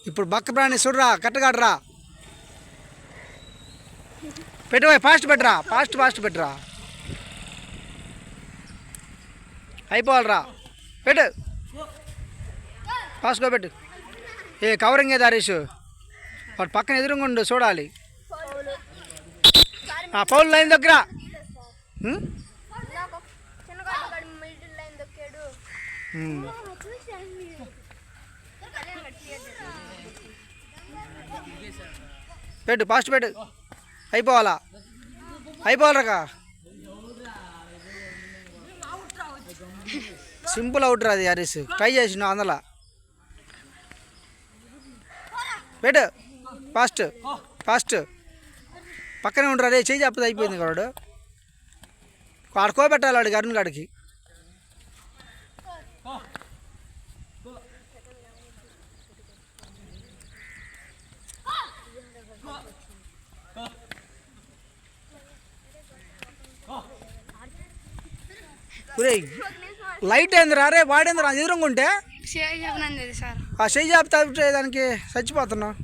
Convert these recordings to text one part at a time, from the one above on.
ఇప్పుడు బక్క ప్రాణి చూడరా కట్టగాడరా పెట్టు ఫాస్ట్ పెట్టరా ఫాస్ట్ పెట్టరా అయిపోవాలరా పెట్టు ఫాస్ట్గా పెట్టు ఏ కవరింగ్ ఏది హరీష్ వాడు పక్కన ఎదురుగుండు చూడాలి పౌల్ లైన్ దగ్గర పెట్టు ఫాస్ట్ పెట్టు అయిపోవాలరా సింపుల్ అవుట్ రా అది హరీష్ ట్రై చేసిన అందులో పెట్టు ఫాస్ట్ పక్కనే ఉండరు అదే చేయి చెప్తుంది అయిపోయింది వాడు ఆడుకోబెట్టాలి వాడికి అరుణ్ గాడికి లైట్ ఏందిరా అరే వాడేందిరా ఎదురుంగుంటే ఆ చేయి చెప్తా దానికి చచ్చిపోతున్నావు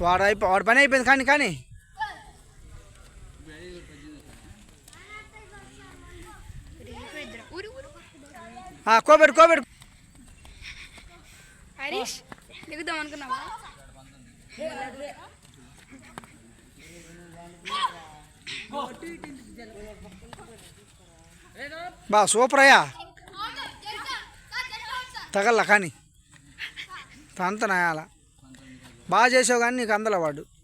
వాడు పని అయిపోయింది కానీ కోబెట్టు హరీష్ దిగుదాం అనుకున్నావా బా సూపర్ అయ్యా తగల్లా కానీ తంతనాయాల బాగా చేసావు కానీ నీకు అందల వాడు